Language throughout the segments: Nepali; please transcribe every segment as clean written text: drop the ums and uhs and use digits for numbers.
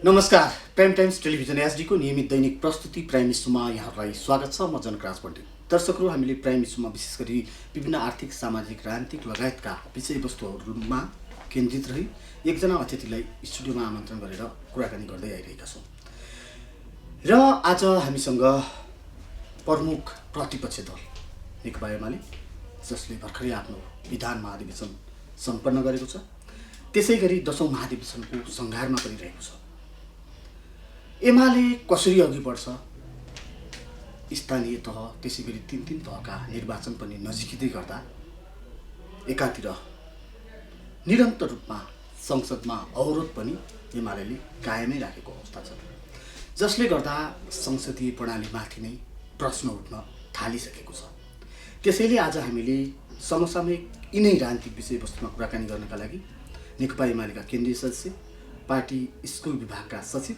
नमस्कार। प्राइम टाइम्स टेलिभिजन एचडीको नियमित दैनिक प्रस्तुति प्राइम इस्युमा यहाँहरूलाई स्वागत छ। म जनकराज पण्डित। दर्शकहरू, हामीले प्राइम इस्युमा विशेष गरी विभिन्न आर्थिक, सामाजिक, राजनीतिक लगायतका विषयवस्तुहरूमा केन्द्रित रही एकजना अतिथिलाई स्टुडियोमा आमन्त्रण गरेर कुराकानी गर्दै आइरहेका छौँ र आज हामीसँग प्रमुख प्रतिपक्ष दल नेकपा एमाले, जसले भर्खरै आफ्नो विधान महाधिवेशन सम्पन्न गरेको छ, त्यसै गरी 10औं महाधिवेशनको सङ्घारमा परिरहेको छ। एमाले कसरी अघि बढ्छ, स्थानीय तह त्यसै गरी तीन तहका निर्वाचन पनि नजिकै गर्दा एकातिर निरन्तर रूपमा संसदमा अवरोध पनि एमाले कायमै राखेको अवस्था छ, जसले गर्दा संसदीय प्रणालीमाथि नै प्रश्न उठ्न थालिसकेको छ। त्यसैले आज हामीले समसामयिक यिनै राजनीतिक विषयवस्तुमा कुराकानी गर्नका लागि नेकपा एमालेका केन्द्रीय सदस्य, पार्टी स्कुल विभागका सचिव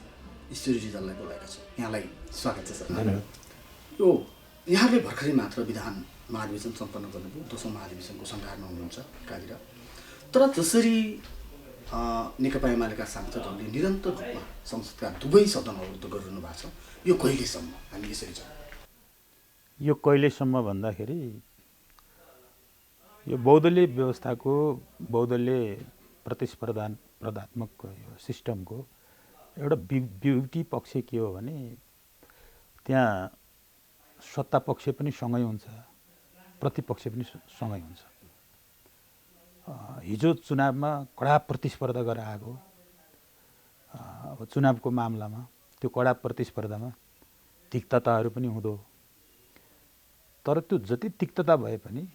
ईश्वरी रिजाललाई बोलाएका छौँ। यहाँलाई स्वागत छ सर। यो यहाँले भर्खरै मात्र विधान महाधिवेशन सम्पन्न गर्नुभयो, 10औं महाधिवेशनको सङ्घारमा हुनुहुन्छ एकातिर। तर जसरी नेकपा एमालेका सांसदहरूले निरन्तर रूपमा संसदका दुवै सदन अवरुद्ध गरिरहनु भएको छ, यो कहिलेसम्म? हामी यसरी छ यो कहिलेसम्म भन्दाखेरि यो बहुदलीय व्यवस्थाको, बहुदलीय प्रतिस्पर्धात्मक सिस्टमको एउटा ब्युटी पक्ष के हो भने त्यहाँ सत्ता पक्ष पनि सँगै हुन्छ, प्रतिपक्ष पनि सँगै हुन्छ। हिजो चुनावमा कडा प्रतिस्पर्धा गरेर आएको, अब चुनावको मामलामा त्यो कडा प्रतिस्पर्धामा तिक्तताहरू पनि हुँदो, तर त्यो जति तिक्तता भए पनि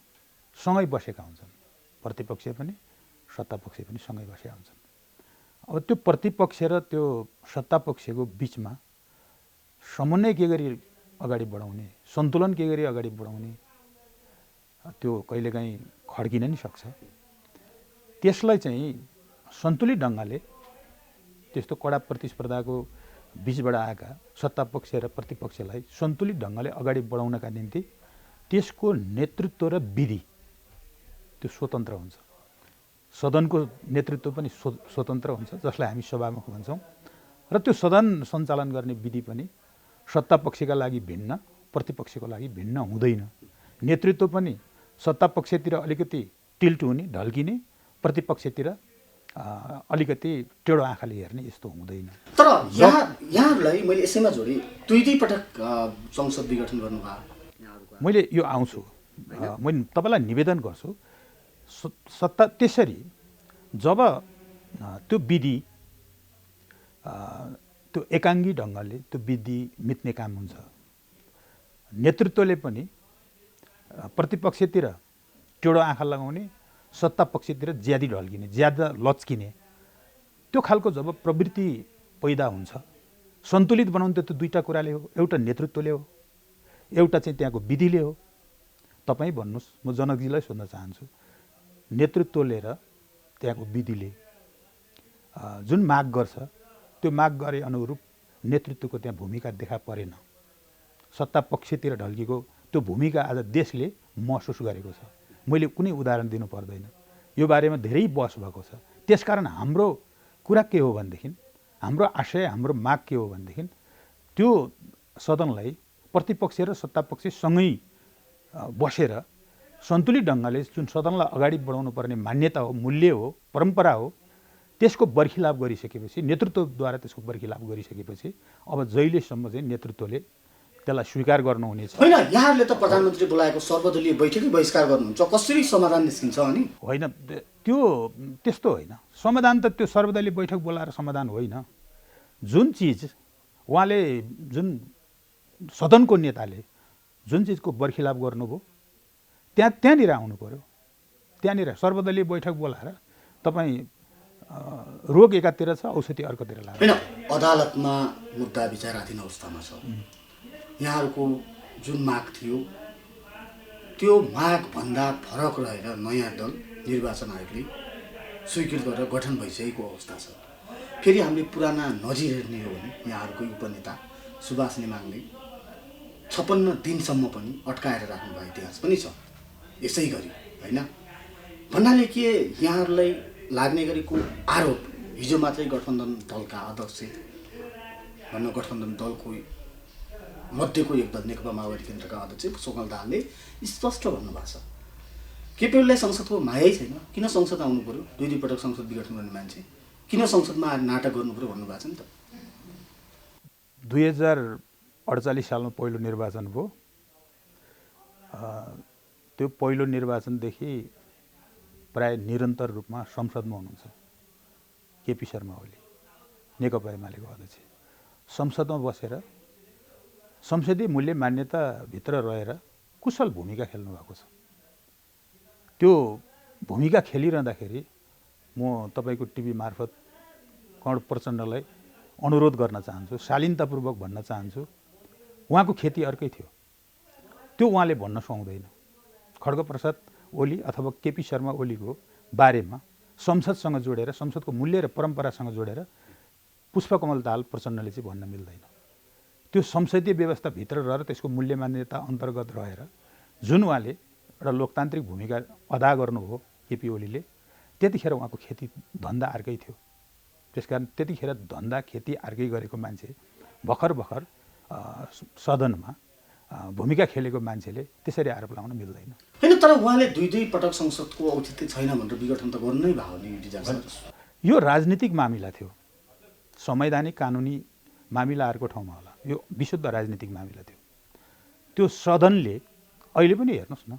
सँगै बसेका हुन्छन्, प्रतिपक्ष पनि सत्तापक्ष पनि सँगै बसेका हुन्छन्। अब त्यो प्रतिपक्ष र त्यो सत्तापक्षको बिचमा समन्वय के गरी अगाडि बढाउने, सन्तुलन के गरी अगाडि बढाउने, त्यो कहिलेकाहीँ खड्किन नि सक्छ। त्यसलाई चाहिँ सन्तुलित ढङ्गले त्यस्तो कडा प्रतिस्पर्धाको बिचबाट आएका सत्तापक्ष र प्रतिपक्षलाई सन्तुलित ढङ्गले अगाडि बढाउनका निम्ति त्यसको नेतृत्व र विधि त्यो स्वतन्त्र हुन्छ। सदनको नेतृत्व पनि स्वतन्त्र हुन्छ, जसलाई हामी सभामुख भन्छौँ, र त्यो सदन सञ्चालन गर्ने विधि पनि सत्तापक्षका लागि भिन्न, प्रतिपक्षको लागि भिन्न हुँदैन। नेतृत्व पनि सत्तापक्षतिर अलिकति टिल्ट हुने, ढल्किने, प्रतिपक्षतिर अलिकति टेढो आँखाले हेर्ने, यस्तो हुँदैन। तर यहाँहरूलाई मैले यसैमा जोडेँ, दुई पटक संसद विघटन गर्नुभयो। मैले यो आउँछु, मैले तपाईँलाई निवेदन गर्छु, सत्ता त्यसरी जब त्यो विधि त्यो एकाङ्गी ढङ्गले त्यो विधि मिच्ने काम हुन्छ, नेतृत्वले पनि प्रतिपक्षतिर टेढो आँखा लगाउने, सत्तापक्षतिर ज्यादै ढल्किने, ज्यादा लच्किने, त्यो खालको जब प्रवृत्ति पैदा हुन्छ, सन्तुलित बनाउनु त्यो दुईवटा कुराले हो। एउटा नेतृत्वले हो, एउटा चाहिँ त्यहाँको विधिले हो। तपाईँ भन्नुहोस्, म जनकजीलाई सोध्न चाहन्छु, नेतृत्वले र त्यहाँको विधिले जुन माग गर्छ, त्यो माग गरे अनुरूप नेतृत्वको त्यहाँ भूमिका देखा परेन। सत्तापक्षतिर ढल्केको त्यो भूमिका आज देशले महसुस गरेको छ। मैले कुनै उदाहरण दिनु पर्दैन, यो बारेमा धेरै बहस भएको छ। त्यसकारण हाम्रो कुरा के हो भनेदेखि, हाम्रो आशय, हाम्रो माग के हो भनेदेखि, त्यो सदनलाई प्रतिपक्ष र सत्तापक्ष सँगै बसेर सन्तुलित ढङ्गले जुन सदनलाई अगाडि बढाउनु पर्ने मान्यता हो, मूल्य हो, परम्परा हो, त्यसको बर्खिलाप गरिसकेपछि, नेतृत्वद्वारा त्यसको बर्खिलाप गरिसकेपछि अब जहिलेसम्म चाहिँ नेतृत्वले त्यसलाई स्वीकार गर्नुहुनेछ। होइन, यहाँहरूले त प्रधानमन्त्री बोलाएको सर्वदलीय बैठकै बहिष्कार गर्नुहुन्छ, कसरी समाधान निस्किन्छ अनि? होइन, त्यो त्यस्तो होइन। समाधान त त्यो सर्वदलीय बैठक बोलाएर समाधान होइन। जुन चिज उहाँले, जुन सदनको नेताले जुन चिजको बर्खिलाप गर्नुभयो, त्यहाँनिर आउनु पर्यो। त्यहाँनिर सर्वदलीय बैठक बोलाएर तपाईँ रोग एकातिर छ, औषधि अर्कोतिर लाग्छ। होइन, अदालतमा मुद्दा विचाराधीन अवस्थामा छ। यहाँहरूको जुन माग थियो, त्यो मागभन्दा फरक रहेर नयाँ दल निर्वाचन आयोगले स्वीकृत गरेर गठन भइसकेको अवस्था छ। फेरि हामीले पुराना नजिर हेर्ने हो भने यहाँहरूकै उपनेता सुभाष नेमाङले 56 दिनसम्म पनि अड्काएर राख्नुभएको इतिहास पनि छ। यसै गरी होइन भन्नाले के यहाँहरूलाई लाग्ने गरेको आरोप हिजो मात्रै गठबन्धन दलका अध्यक्ष भन्न गठबन्धन दलको मध्येको एक दल नेकपा माओवादी केन्द्रका अध्यक्ष पुष्पकमल दाहालले स्पष्ट भन्नुभएको छ केपी ओलीलाई संसदको मायै छैन, किन संसद आउनु पर्यो, दुई पटक संसद विघटन गर्ने मान्छे किन संसदमा आएर नाटक गर्नु पर्यो भन्नुभएको छ नि त। 2048 सालमा पहिलो निर्वाचन भयो। त्यो पहिलो निर्वाचनदेखि प्राय निरन्तर रूपमा संसदमा हुनुहुन्छ केपी शर्मा ओली, नेकपा एमालेको अध्यक्ष। संसदमा बसेर संसदीय मूल्य मान्यताभित्र रहेर कुशल भूमिका खेल्नु भएको छ। त्यो भूमिका खेलिरहँदाखेरि म तपाईँको टिभी मार्फत कर्ण प्रचण्डलाई अनुरोध गर्न चाहन्छु, शालीनतापूर्वक भन्न चाहन्छु, उहाँको खेती अर्कै थियो, त्यो उहाँले भन्न सुहाउँदैन। खड्गप्रसाद ओली अथवा केपी शर्मा ओलीको बारेमा संसदसँग जोडेर, संसदको मूल्य र परम्परासँग जोडेर पुष्पकमल दाहाल प्रचण्डले चाहिँ भन्न मिल्दैन। त्यो संसदीय व्यवस्थाभित्र रहेर त्यसको मूल्य मान्यता अन्तर्गत रहेर जुन उहाँले एउटा लोकतान्त्रिक भूमिका अदा गर्नुभयो केपी ओलीले, त्यतिखेर उहाँको खेती धन्दा अर्कै थियो। त्यसकारण त्यतिखेर धन्दा खेती अर्कै गरेको मान्छे भर्खर सदनमा भूमिका खेलेको मान्छेले त्यसरी आरोप लगाउन मिल्दैन। होइन, तर उहाँले दुई पटक संसदको औचित्य छैन भनेर विघटन त गर्नु नै भयो नि रिजाल सर। यो राजनीतिक मामिला थियो, संवैधानिक कानुनी मामिला अर्को ठाउँमा होला, यो विशुद्ध राजनीतिक मामिला थियो। त्यो सदनले अहिले पनि हेर्नुहोस् न,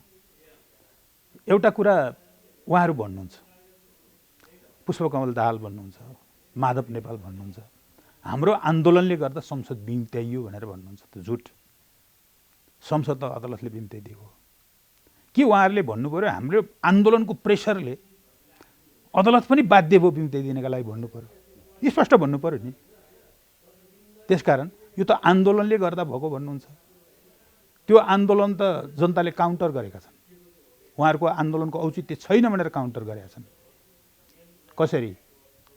एउटा कुरा उहाँहरू भन्नुहुन्छ, पुष्पकमल दाहाल भन्नुहुन्छ, माधव नेपाल भन्नुहुन्छ, हाम्रो आन्दोलनले गर्दा संसद बिम्त्याइयो भनेर भन्नुहुन्छ। त्यो झुट। संसद त अदालतले बिम्त्याइदिएको कि उहाँहरूले भन्नु पऱ्यो हाम्रो आन्दोलनको प्रेसरले अदालत पनि बाध्य भयो बिम्त्याइदिनका लागि भन्नु पऱ्यो, स्पष्ट भन्नु पऱ्यो नि। त्यसकारण यो त आन्दोलनले गर्दा भएको भन्नुहुन्छ। त्यो आन्दोलन त जनताले काउन्टर गरेका छन्, उहाँहरूको आन्दोलनको औचित्य छैन भनेर काउन्टर गरेका छन्। कसरी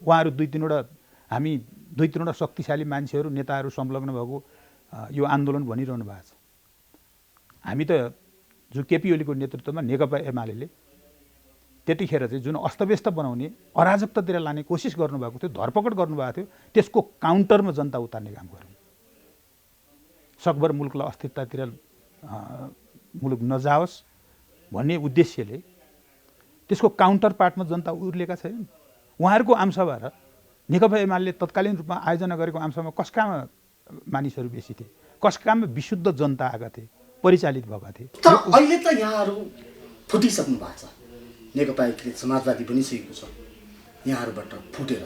उहाँहरू हामी दुई तिनवटा शक्तिशाली मान्छेहरू नेताहरू संलग्न भएको यो आन्दोलन भनिरहनु भएको छ। हामी त जो केपी ओलीको नेतृत्वमा नेकपा एमाले त्यतिखेर चाहिँ जुन अस्तव्यस्त बनाउने अराजकतातिर लाने कोसिस गर्नुभएको थियो, धरपकड गर्नुभएको थियो, त्यसको काउन्टरमा जनता उतार्ने काम गर्यो। सकभर मुलुकलाई अस्थिरतातिर मुलुक नजाओस् भन्ने उद्देश्यले त्यसको काउन्टर पार्टमा जनता उर्लेका छैनन्। उहाँहरूको आमसभा र नेकपा एमाले तत्कालीन रूपमा आयोजना गरेको आमसभामा कसकामा मानिसहरू बेसी थिए, कसकामा विशुद्ध जनता आएका थिए, परिचालित भएका थिए। तर अहिले त यहाँहरू फुटिसक्नु भएको छ, नेकपा एकीकृत समाजवादी बनिसकेको छ यहाँहरूबाट फुटेर,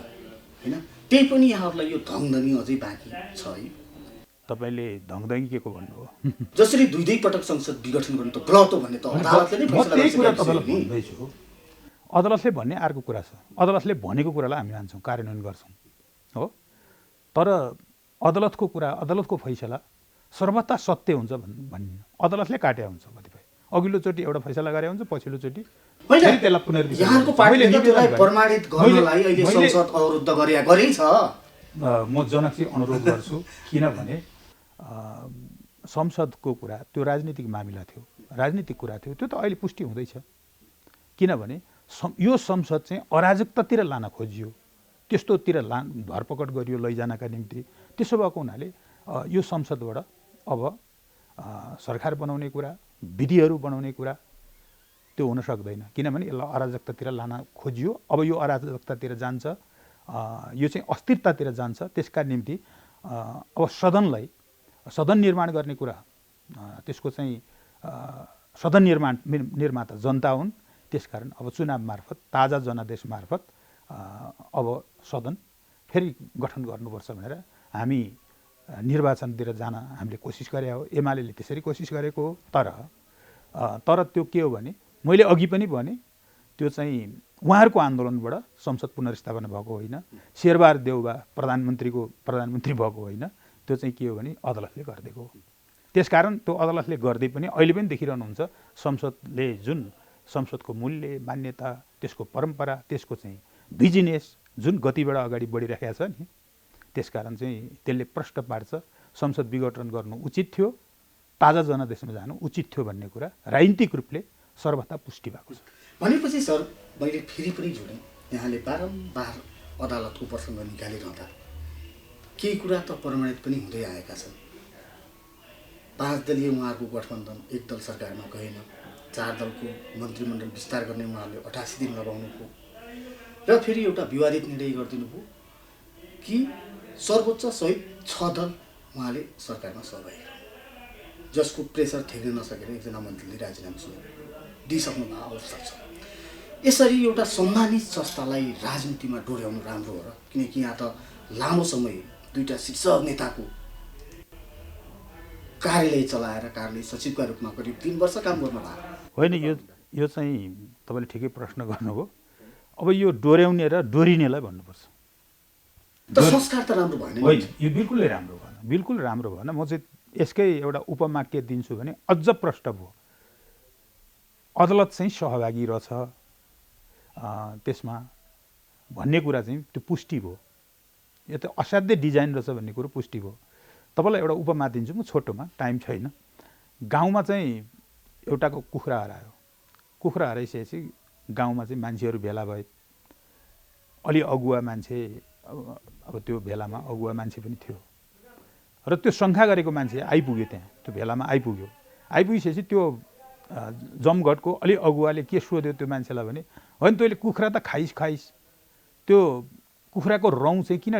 होइन? त्यही पनि यहाँहरूलाई यो धङधनी अझै बाँकी छ है। तपाईँले धङधनी के को भन्नुभयो? जसरी दुई पटक संसद विघटन गर्नु त गलत हो भन्ने त अदालतले नै फैसला गरिसकेको छ। अदालतले भन्ने अर्को कुरा छ, अदालतले भनेको कुरालाई हामी मान्छौँ, कार्यान्वयन गर्छौँ, हो। तर अदालतको कुरा, अदालतको फैसला सर्वथा सत्य हुन्छ भन्ने अदालतले काट्या हुन्छ। कतिपय अघिल्लोचोटि एउटा फैसला गरे हुन्छ, पछिल्लोचोटि त्यसलाई पुनर्विचार। यहाँको पार्टीले त्यसलाई प्रमाणित गर्नलाई अहिले संसद अवरुद्ध गरे छ। म जनकजी अनुरोध गर्छु, किनभने संसदको कुरा त्यो राजनीतिक मामिला थियो, राजनीतिक कुरा थियो, त्यो त अहिले पुष्टि हुँदैछ। किनभने यो संसद चाहिँ अराजकतातिर लान खोजियो, त्यस्तोतिर धरपकड गरियो लैजानका निम्ति। त्यसो भएको हुनाले यो संसदबाट अब सरकार बनाउने कुरा, विधिहरू बनाउने कुरा त्यो हुन सक्दैन, किनभने यसलाई अराजकतातिर लान खोजियो। अब यो अराजकतातिर जान्छ, यो चाहिँ अस्थिरतातिर जान्छ। त्यसका निम्ति अब सदन निर्माण गर्ने कुरा, त्यसको चाहिँ सदन निर्माता जनता हुन्। त्यसकारण अब चुनाव मार्फत, ताजा जनादेश मार्फत अब सदन फेरि गठन गर्नुपर्छ भनेर हामी निर्वाचनतिर जान हामीले कोसिस गरे हो। एमाले त्यसरी कोसिस गरेको हो। तर त्यो के हो भने, मैले अघि पनि भने, त्यो चाहिँ उहाँहरूको आन्दोलनबाट संसद पुनर्स्थापना भएको होइन, शेरबहादुर देउवा प्रधानमन्त्री भएको होइन। त्यो चाहिँ के हो भने अदालतले गरिदिएको हो। त्यसकारण त्यो अदालतले गर्दै पनि अहिले पनि देखिरहनुहुन्छ संसदले जुन संसदको मूल्य मान्यता, त्यसको परम्परा, त्यसको चाहिँ बिजनेस जुन गतिबाट अगाडि बढिरहेको छ नि, त्यसकारण चाहिँ त्यसले प्रश्न पार्छ। संसद विघटन गर्नु उचित थियो, ताजा जनादेशमा जानु उचित थियो भन्ने कुरा राजनीतिक रूपले सर्वथा पुष्टि भएको छ। भनेपछि सर, मैले फेरि पनि जोडेँ, यहाँले बारम्बार अदालतको प्रसङ्ग निकालिरहँदा केही कुरा त प्रमाणित पनि हुँदै आएका छन्। 5 दलीय उहाँहरूको गठबन्धन एक दल सरकारमा गएन, 4 दलको मन्त्रीमण्डल विस्तार गर्ने उहाँहरूले 88 दिन लगाउनुभयो र फेरि एउटा विवादित निर्णय गरिदिनु भयो कि सर्वोच्च सहित 6 दल उहाँले सरकारमा सहभागी हुन्, जसको प्रेसर थेग्न नसकेर एकजना मन्त्रीले राजीनामा दिइसक्नु भएको अवस्था छ। यसरी एउटा सम्मानित संस्थालाई राजनीतिमा डोर्याउनु राम्रो हो र? किनकि यहाँ त लामो समय दुईटा शीर्ष नेताको कार्यालय चलाएर कार्यालय सचिवका रूपमा करिब 3 वर्ष काम गर्नुभयो। होइन, यो चाहिँ तपाईँले ठिकै प्रश्न गर्नुभयो। अब यो डोर्याउने र डोरिनेलाई भन्नुपर्छ। त संस्कार त राम्रो भएन। होइन, यो बिल्कुलै राम्रो भएन, बिल्कुल राम्रो भएन। म चाहिँ यसकै एउटा उपमा के दिन्छु भने अझ प्रष्ट भयो। अदालत चाहिँ सहभागी रहेछ त्यसमा भन्ने कुरा चाहिँ त्यो पुष्टि भयो। यो त असाध्यै डिजाइन रहेछ भन्ने कुरो पुष्टि भयो। तपाईँलाई एउटा उपमा दिन्छु म छोटोमा, टाइम छैन। गाउँमा चाहिँ एउटाको कुखुरा हरायो। कुखुरा हराइसकेपछि गाउँमा चाहिँ मान्छेहरू भेला भए। अलि अगुवा मान्छे, अब त्यो भेलामा अगुवा मान्छे पनि थियो र त्यो शङ्का गरेको मान्छे आइपुग्यो, त्यहाँ त्यो भेलामा आइपुग्यो। आइपुगिसकेपछि त्यो जमघटको अलि अगुवाले के सोध्यो त्यो मान्छेलाई भने, होइन तैँले कुखुरा त खाइस, त्यो कुखुराको रौँ चाहिँ किन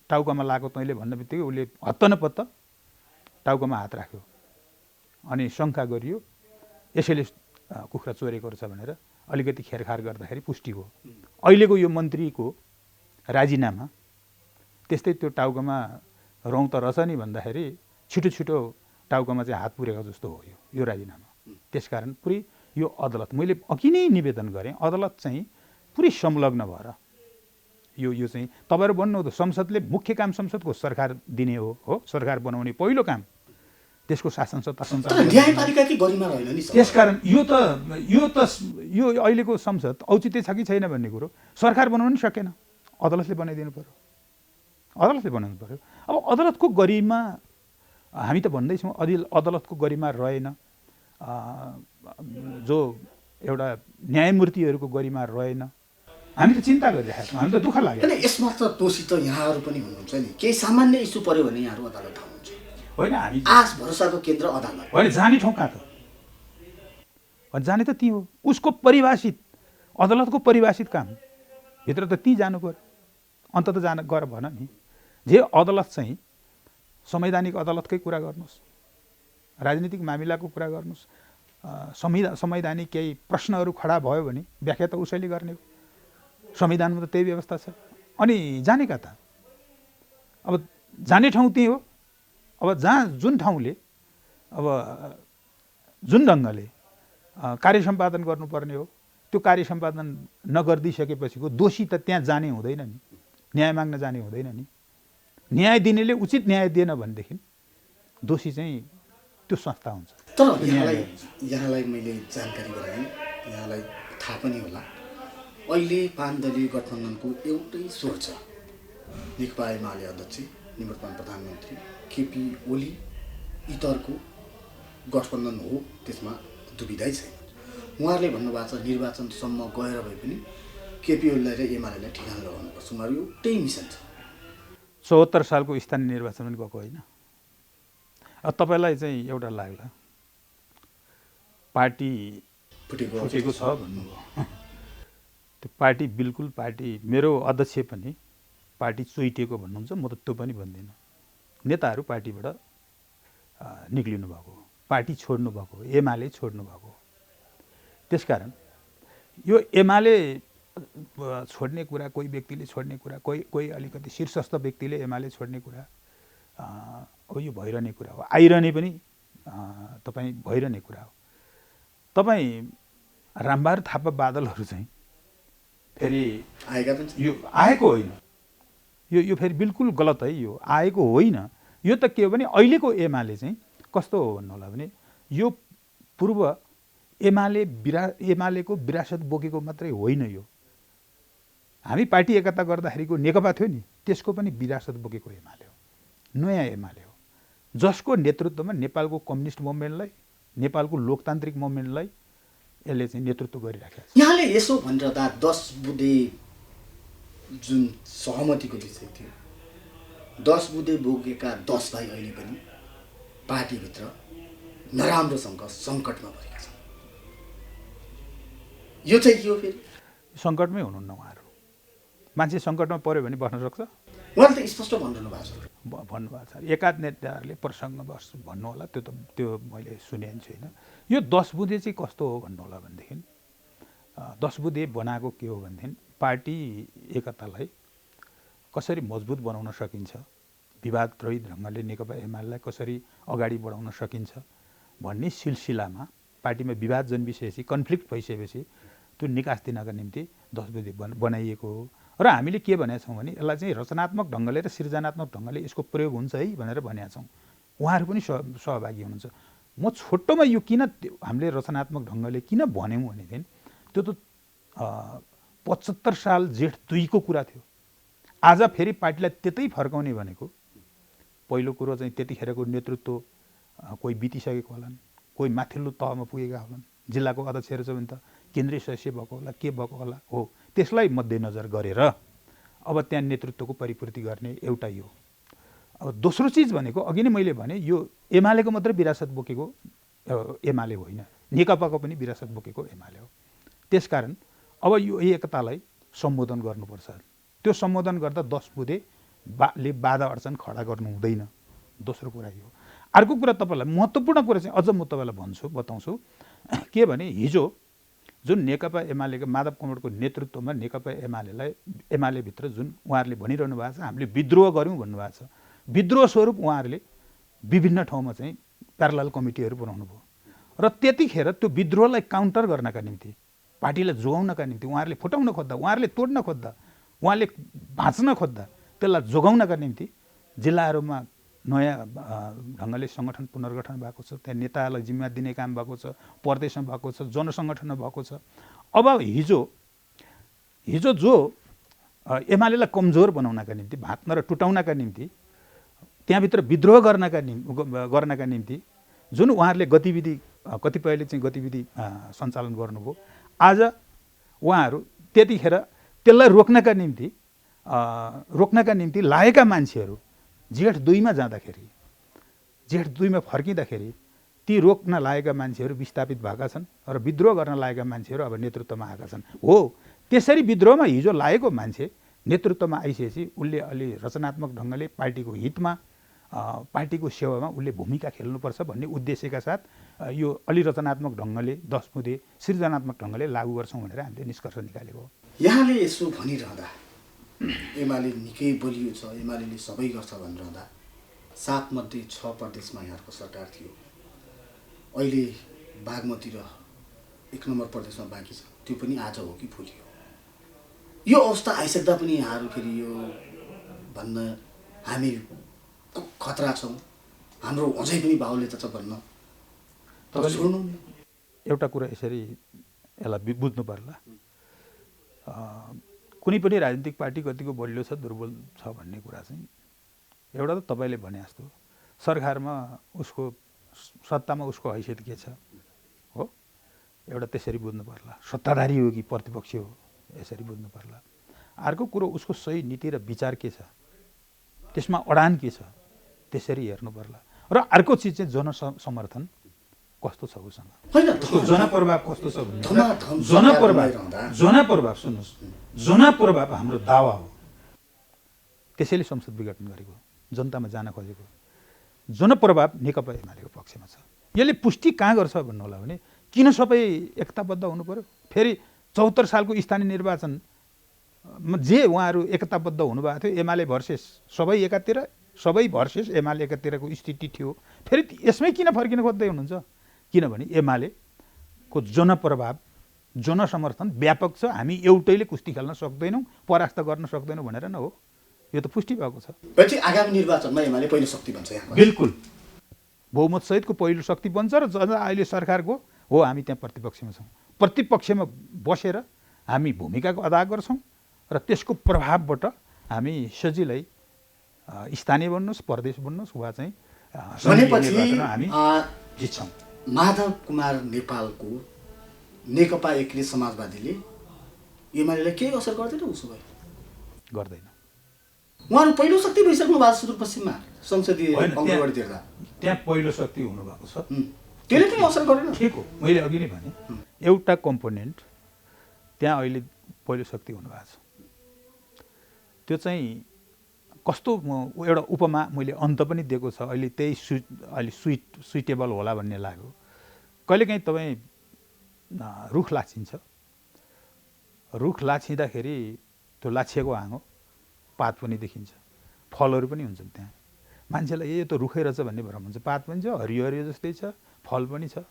टाउकामा लगाएको तैँले भन्न बित्तिकै उसले हत्त नपत्त टाउकामा हात राख्यो। अनि शङ्का गरियो यसैले कुखुरा चोरेको रहेछ भनेर अलिकति खेरखार गर्दाखेरि पुष्टि भयो। अहिलेको यो मन्त्रीको राजीनामा त्यस्तै त्यो टाउकामा रौँ त रहेछ नि भन्दाखेरि छिटो छिटो टाउकामा चाहिँ हात पुरेको जस्तो हो यो राजीनामा। त्यसकारण पुरै यो अदालत, मैले अघि नै निवेदन गरेँ, अदालत चाहिँ पुरै संलग्न भएर यो चाहिँ तपाईँहरू भन्नु त संसदले मुख्य काम संसदको सरकार दिने हो, सरकार बनाउने पहिलो काम, त्यसको शासन सत्ता सञ्चालन। न्यायपालिकाकै गरिमा रहेन नि। त्यसकारण यो अहिलेको संसद औचित्य छ कि छैन भन्ने कुरो सरकार बनाउनु सकेन, अदालतले बनाइदिनु पर्यो, अदालतले बनाउनु पर्यो। अब अदालतको गरिमा हामी त भन्दैछौँ अदालतको गरिमा रहेन, जो एउटा न्यायमूर्तिहरूको गरिमा रहेन, हामी त चिन्ता गरिरहेका छौँ, हामी त दुःख लाग्यो। यसमा त दोषी त यहाँहरू पनि हुनुहुन्छ नि। केही सामान्य इस्यु पर्यो भने यहाँहरू अदालत धाउनुहुन्छ। होइन, हामी आश भरोसाको केन्द्र अदालत होइन, जाने ठाउँ कहाँ त? जाने त त्यही हो, उसको परिभाषित अदालतको परिभाषित काम भित्र त त्यहीँ जानु पर्यो। अन्त त जान गर भन नि। जे अदालत चाहिँ संवैधानिक अदालतकै कुरा गर्नुहोस्, राजनीतिक मामिलाको कुरा गर्नुहोस्, संवैधानिक केही प्रश्नहरू खडा भयो भने व्याख्या त उसैले गर्ने हो। संविधानमा त त्यही व्यवस्था छ। अनि जाने कता? अब जाने ठाउँ त्यही हो। अब जहाँ जुन ठाउँले अब जुन ढङ्गले कार्य सम्पादन गर्नुपर्ने हो त्यो कार्य सम्पादन नगरिदिइसकेपछिको दोषी त त्यहाँ जाने हुँदैन नि, न्याय माग्न जाने हुँदैन नि। न्याय दिनेले उचित न्याय दिएन भनेदेखि दोषी चाहिँ त्यो संस्था हुन्छ। तर यहाँलाई मैले जानकारी गराएँ, यहाँलाई थाहा पनि होला, अहिले 5 दलीय गठबन्धनको एउटै स्वर छ। नेकपा एमाले अध्यक्ष निवर्तमान प्रधानमन्त्री केपी ओली इतरको गठबन्धन हो, त्यसमा दुविधै छैन। उहाँहरूले भन्नुभएको छ निर्वाचनसम्म गएर भए पनि केपी ओलीलाई र एमालेलाई ठिकाना लगाउनुपर्छ, उहाँहरू एउटै मिसन छ। 74 सालको स्थानीय निर्वाचन पनि गएको होइन। अब तपाईँलाई चाहिँ एउटा लाग्ला पार्टी फुटेको छ भन्नुभयो। त्यो पार्टी बिल्कुल पार्टी, मेरो अध्यक्ष पनि पार्टी चोइटिएको भन्नुहुन्छ, म त त्यो पनि भन्दिनँ। नेताहरू पार्टीबाट निक्लिनु भएको, पार्टी छोड्नु भएको, एमाले छोड्नु भएको। त्यसकारण यो एमाले छोड्ने कुरा, कोही व्यक्तिले छोड्ने कुरा, कोही अलिकति शीर्षस्थ व्यक्तिले एमाले छोड्ने कुरा अब यो भइरहने कुरा हो, आइरहने पनि तपाईँ भइरहने कुरा हो। तपाईँ रामबहादुर थापा बादलहरू चाहिँ फेरि आएका पनि यो आएको होइन, यो फेरि बिल्कुल गलत है। यो आएको होइन। यो त के हो भने अहिलेको एमाले चाहिँ कस्तो हो भन्नु होला भने यो पूर्व एमालेको विरासत बोकेको मात्रै होइन। यो हामी पार्टी एकता गर्दाखेरिको नेकपा थियो नि, त्यसको पनि विरासत बोकेको एमाले हो, नयाँ एमाले हो, जसको नेतृत्वमा नेपालको कम्युनिस्ट मुभमेन्टलाई, नेपालको लोकतान्त्रिक मुभमेन्टलाई यसले चाहिँ नेतृत्व गरिराखेको छ। यहाँले यसो भनिरहँदा 10 बुँदे जुन सहमतिको विषय थियो 10 बुँदे बोकेका 10 भाइ अहिले पनि पार्टीभित्र नराम्रोसँग सङ्कटमा परेका छन्। यो चाहिँ के हो फेरि? सङ्कटमै हुनुहुन्न उहाँहरू। मान्छे सङ्कटमा पऱ्यो भने बस्न सक्छ? उहाँले त स्पष्ट भनिरहनु भएको छ। भन्नुभएको छ एकाध नेताहरूले प्रसङ्गवश भन्नु होला, त्यो मैले सुनेको छैन। यो 10 बुँदे चाहिँ कस्तो हो भन्नु होला भनेदेखि 10 बुँदे बनाएको के हो भनेदेखि पार्टी एकतालाई कसरी मजबुत बनाउन सकिन्छ, विवाद रहित ढङ्गले नेकपा एमालेलाई कसरी अगाडि बढाउन सकिन्छ भन्ने सिलसिलामा पार्टीमा विवाद जन्मिसकेपछि कन्फ्लिक्ट भइसकेपछि त्यो निकास दिनका निम्ति 10 बुँदे बनाइएको हो। र हामीले के भनेका छौँ भने यसलाई चाहिँ रचनात्मक ढङ्गले र सृजनात्मक ढङ्गले यसको प्रयोग हुन्छ है भनेर भनेका छौँ। उहाँहरू पनि सहभागी हुनुहुन्छ। म छोटोमा यो किन हामीले रचनात्मक ढङ्गले किन भन्यौँ भनेदेखि त्यो त 75 साल जेठ 2 को कुरा थियो। आज फेरि पार्टीलाई त्यतै फर्काउने भनेको पहिलो कुरो चाहिँ त्यतिखेरको नेतृत्व कोही बितिसकेको होलान्, कोही माथिल्लो तहमा पुगेका होलान्, जिल्लाको अध्यक्षहरू छ भने त केन्द्रीय सदस्य भएको होला, के भएको होला हो। त्यसलाई मध्यनजर गरेर अब त्यहाँ नेतृत्वको परिपूर्ति गर्ने एउटा यो। अब दोस्रो चिज भनेको अघि नै मैले भने यो एमालेको मात्रै विरासत बोकेको एमाले होइन, नेकपाको पनि विरासत बोकेको एमाले हो। त्यसकारण अब यो एकतालाई सम्बोधन गर्नुपर्छ। त्यो सम्बोधन गर्दा 10 बुँदेले बाधा अडचन खडा गर्नु हुँदैन। दोस्रो कुरा यो। अर्को कुरा तपाईँलाई महत्त्वपूर्ण कुरा चाहिँ अझ म तपाईँलाई बताउँछु के भने हिजो जुन नेकपा एमालेको माधव कुँवरको नेतृत्वमा नेकपा एमालेभित्र जुन उहाँहरूले भनिरहनु भएको छ हामीले विद्रोह गऱ्यौँ भन्नुभएको छ। विद्रोह स्वरूप उहाँहरूले विभिन्न ठाउँमा चाहिँ प्यारलल कमिटीहरू बनाउनु भयो र त्यतिखेर त्यो विद्रोहलाई काउन्टर गर्नका निम्ति पार्टीलाई जोगाउनका निम्ति उहाँहरूले फुटाउन खोज्दा, उहाँहरूले तोड्न खोज्दा, उहाँले भाँच्न खोज्दा त्यसलाई जोगाउनका निम्ति जिल्लाहरूमा नयाँ ढङ्गले सङ्गठन पुनर्गठन भएको छ। त्यहाँ नेताहरूलाई जिम्मा दिने काम भएको छ, प्रदेशमा भएको छ, जनसङ्गठनमा भएको छ। अब हिजो जो एमालेलाई कमजोर बनाउनका निम्ति, भाँच्न र टुटाउनका निम्ति, त्यहाँभित्र विद्रोह गर्नका निम्ति जुन उहाँहरूले गतिविधि कतिपयले चाहिँ गतिविधि सञ्चालन गर्नुभयो, आज उहाँहरू त्यतिखेर त्यसलाई रोक्नका निम्ति लागेका मान्छेहरू जेठ 2 मा जाँदाखेरि, जेठ 2 मा फर्किँदाखेरि ती रोक्न लागेका मान्छेहरू विस्थापित भएका छन् र विद्रोह गर्न लागेका मान्छेहरू अब नेतृत्वमा आएका छन्। हो, त्यसरी विद्रोहमा हिजो लागेको मान्छे नेतृत्वमा आइसकेपछि उसले अलि रचनात्मक ढङ्गले पार्टीको हितमा, पार्टीको सेवामा उसले भूमिका खेल्नुपर्छ भन्ने उद्देश्यका साथ यो अलि रचनात्मक ढङ्गले 10 बुँदे सृजनात्मक ढङ्गले लागू गर्छौँ भनेर हामीले निष्कर्ष निकालेको हो। यहाँले यसो भनिरहँदा एमाले निकै बलियो छ, एमाले सबै गर्छ भनिरहँदा 7 मध्ये 6 प्रदेशमा यहाँको सरकार थियो। अहिले बागमती र 1 नम्बर प्रदेशमा बाँकी छ, त्यो पनि आज हो कि भोलि हो। यो अवस्था आइसक्दा पनि यहाँहरू फेरि यो भन्न हामी खतरा छौँ, हाम्रो अझै पनि बाहुल्यता छ भन्न छोड्नु। एउटा कुरा यसरी यसलाई बुझ्नु पर्ला, कुनै पनि राजनीतिक पार्टी कतिको बलियो छ दुर्बल छ भन्ने कुरा चाहिँ एउटा त तपाईँले भने जस्तो सरकारमा उसको सत्तामा उसको हैसियत के छ हो, एउटा त्यसरी बुझ्नु पर्ला। सत्ताधारी हो कि प्रतिपक्षी हो यसरी बुझ्नु पर्ला। अर्को कुरो उसको सही नीति र विचार के छ, त्यसमा अडान के छ त्यसरी हेर्नु पर्ला। र अर्को चिज चाहिँ जनसमर्थन कस्तो छ उसँग, जनप्रभाव कस्तो छ भन्ने। जनप्रभाव सुन्नुहोस्, जनप्रभाव हाम्रो दावा हो, त्यसैले संसद विघटन गरेको, जनतामा जान खोजेको। जनप्रभाव नेकपा एमालेको पक्षमा छ। यसले पुष्टि कहाँ गर्छ भन्नु होला भने किन सबै एकताबद्ध हुनु पर्यो? फेरि 74 सालको स्थानीय निर्वाचन जे उहाँहरू एकताबद्ध हुनुभएको थियो, एमाले भर्सेस सबै एकातिर, सबै भर्सेस एमाले एकातिरको स्थिति थियो। फेरि यसमै किन फर्किन खोज्दै हुनुहुन्छ? किनभने एमालेको जनप्रभाव, जनसमर्थन व्यापक छ। हामी एउटैले कुस्ती खेल्न सक्दैनौँ, परास्त गर्न सक्दैनौँ भनेर न हो, यो त पुष्टि भएको छ। आगामी निर्वाचनमा एमाले पहिलो शक्ति बन्छ। बिल्कुल बहुमत सहितको पहिलो शक्ति बन्छ र अहिले सरकारको हो, हामी त्यहाँ प्रतिपक्षमा छौँ। प्रतिपक्षमा बसेर हामी भूमिकाको अदा गर्छौँ र त्यसको प्रभावबाट हामी सजिलै स्थानीय बन्नुहोस्, प्रदेश बन्नुहोस् वा चाहिँ हामी जित्छौँ। माधव कुमार नेपालको नेकपा एकीकृत समाजवादीले एमालेलाई केही असर गर्दैन उसो भए? गर्दैन। उहाँहरू पहिलो शक्ति भइसक्नु भएको छ सुदूरपश्चिममा संसदीय होइन, अङ्गनवाडी तिर्दा त्यहाँ पहिलो शक्ति हुनुभएको छ। त्यसले पनि असर गरेन। के को मैले अघि नै भने एउटा कम्पोनेन्ट त्यहाँ अहिले पहिलो शक्ति हुनुभएको छ। त्यो चाहिँ कस्तो एउटा उपमा मैले अन्त पनि दिएको छ। अहिले त्यही अहिले सुइटेबल होला भन्ने लाग्यो। कहिलेकाहीँ तपाईँ रुख लाछिन्छ, रुख लाछिँदाखेरि त्यो लाछिएको हाँगो पात पनि देखिन्छ, फलहरू पनि हुन्छन् त्यहाँ। मान्छेलाई यो त रुखै रहेछ भन्ने भ्रम हुन्छ। पात पनि छ, हरियो हरियो जस्तै छ, फल पनि छ,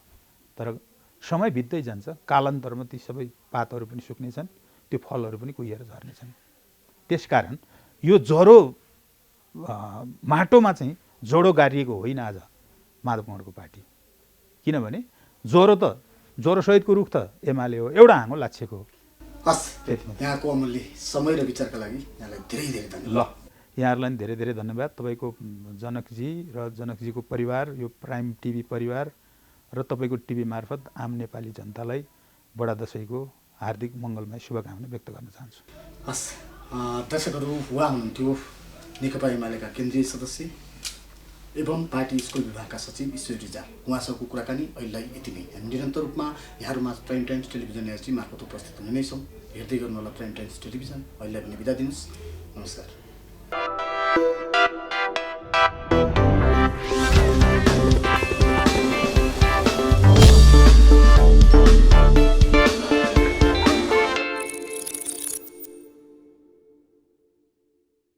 तर समय बित्दै जान्छ, कालान्तरमा ती सबै पातहरू पनि सुक्नेछन्, त्यो फलहरू पनि कुहिएर झर्नेछन्। त्यसकारण यो ज्वरो माटोमा चाहिँ जोडो गाडिएको होइन आज माधव कौँडको पार्टी। किनभने ज्वरोसहितको रुख त एमाले हो, एउटा हाँगो लाछिएको हो। हस्, यहाँको अमूल्य समय र विचारका लागि यहाँलाई धेरै धेरै धन्यवाद। ल, यहाँहरूलाई पनि धेरै धेरै धन्यवाद। तपाईँको जनकजी र जनकजीको परिवार, यो प्राइम टिभी परिवार र तपाईँको टिभी मार्फत आम नेपाली जनतालाई बडा दशैँको हार्दिक मङ्गलमय शुभकामना व्यक्त गर्न चाहन्छु। हस्, दर्शकहरू, उहाँ हुनुहुन्थ्यो नेकपा एमालेका केन्द्रीय सदस्य एवं पार्टी स्कुल विभागका सचिव ईश्वर रिजाल। उहाँसँगको कुराकानी अहिलेलाई यति नै। हामी निरन्तर रूपमा यहाँहरूमा प्राइम टाइम्स टेलिभिजन एसडी मार्फत उपस्थित हुने नै छौँ। हेर्दै गर्नुहोला प्राइम टाइम्स टेलिभिजन। अहिलेलाई पनि बिदा दिनुहोस्। नमस्कार।